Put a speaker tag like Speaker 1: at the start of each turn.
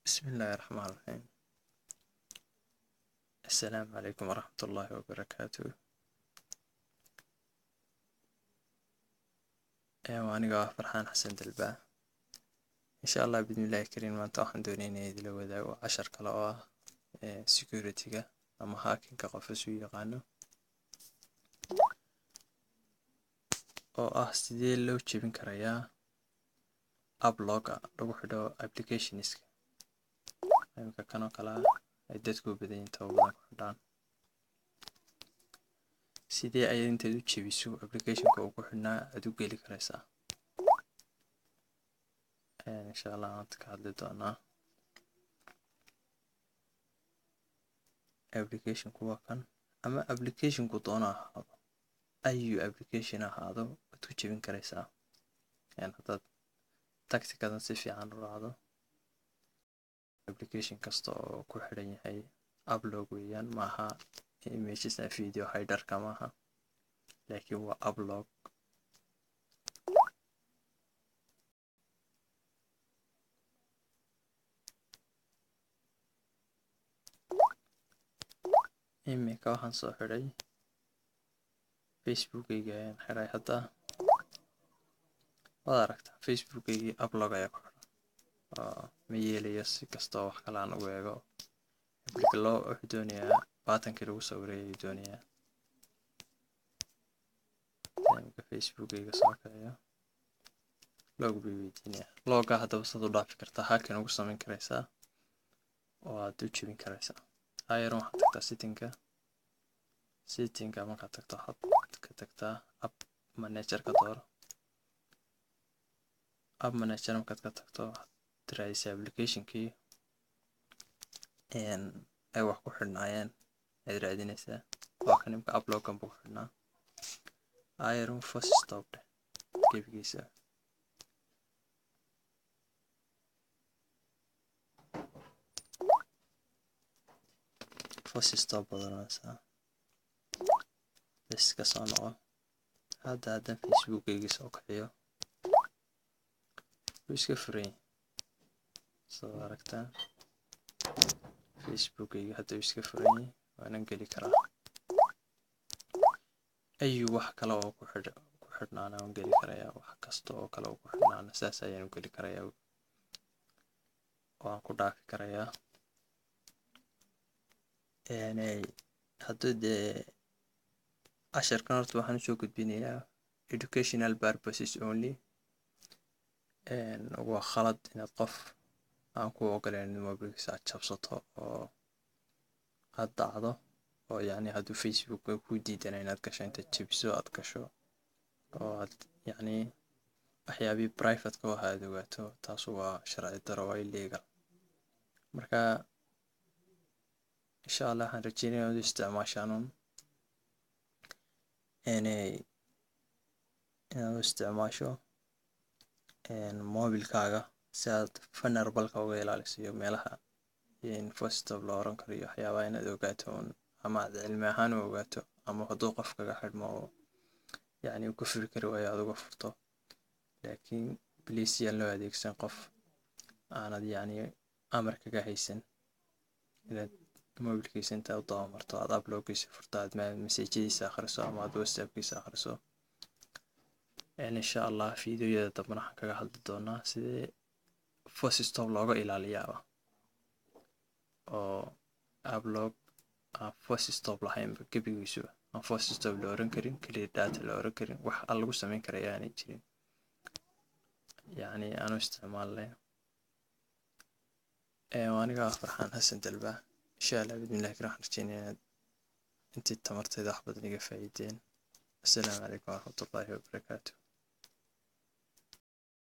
Speaker 1: بسم الله الرحمن الرحيم. السلام عليكم ورحمة الله وبركاته. وأنا فرحان حسن دلبا إن شاء الله بإذن الله الكريم. ما أنت waxaan doonaynaa idila wadaago cashar kale oo ah security-ga ama hacking-ka qof isu yaqaano oo ah sidee loo jebin karayaa app log lagu xidho applications-ka imika kanoo kale ay dadku badan inta badan ku xidhaan. sidee ayaad intaad u jebiso application-ka ugu xidhnaa aad u geli karaysaa. insha allah aan ka hadli doonaa application-ku waa kan ama application-ku doona ahaado ayu application ahaado waad ku jebin karaysaa haddaad tactic-adan si fiican u raacdo. application kasta oo ku xidhan yahay app log weeyaan, maaha images and video hider-ka maaha, laakiin waa app log. imika waxaan soo xidhay Facebook-gayga ayaan xidhay. hadda waad aragtaa Facebook-gaygii app log ayaa ku xidhan ma yeelayo si kastoo wax kale aan ugu eego. wuxuu doonayaa batankii lagu sawiray ayuu doonayaa. imika Facebook-gayga soo kacayo log bay weydiinayaa. logga haddaba saad u dhaafi kartaa, hacking ugu samayn karaysaa oo aad u jebin karaysaa. ayaron waxaad tagtaa setting-ka markaad tagto waxaad ka tagtaa app manager-ka dooro. app manager markaad ka tagto waxaad raadisaa application-kii ay wax ku xidhnaayeen ayaad raadinaysaa. waa kan imika app log-gan buu ku xidhnaa. ayaron first stop dheh gebigiisa. first stop badanaysaa bes ka soo noqo. haddaan Facebook-gayga soo kaciyo wuu iska furan yahay soo aragtaa. Facebook-gayga hadda wuu iska furan yahay, waanan geli karaa. ayu wax kale oo ku xidhnaana waan geli karayaa. wax kasta oo kale oo ku xidhnaana saas ayaan u geli karayaa, waan ku dhaafi karayaa. hadduu dee casharkan horta waxaan usoo gudbinayaa educational purposes only. waa khalad inaad qof aan ku ogoleen mobilkiisa aad jabsato oo aad dacdo oo yacni hadduu Facebook ku diidana inaad gasho intaad jebiso aad gasho oo aad yacni waxyaabihii private-ka u ahaa aad ogaato. taasu waa sharci daro, waa illegal. marka insha allah waxaan rajeynaya inaad u isticmaashaan inaad u isticmaasho mobilkaaga si aad vulnerable-ka uga ilaaliso iyo meelaha first stop la oran karo iyo waxyaabaha inaad ogaato ama aad cilmi ahaan u ogaato, ama hadduu qof kaga xidhmo oo yacni uu ka furi kari waayo aad uga furto. laakiin please yaan loo adeegsan qof aanad yacni amar kaga haysan inaad mobilkiisa intaad u dabamarto aad app loggiisa furto, aad message-yadiisa akhriso ama aad WhatsApp-kiisa akhriso. insha allah fiidiyoyada dambena waxaan kaga hadli doonaa sidee first stop looga ilaaliyaaba oo app log aan first stop lahaynba gebigiisuba aan first stop la oran karin, clear data la oran karin, wax aan lagu samayn karaya aanay jirin. yacni aanu isticmaalnay aniga farxaan xasan dalba. insha allah bismillahi waxaan rajeynayaa inaad intii tamartayda wax badan iga faa'iideen. assalaamu calaykum waraxmatullaahi wabarakaatuh.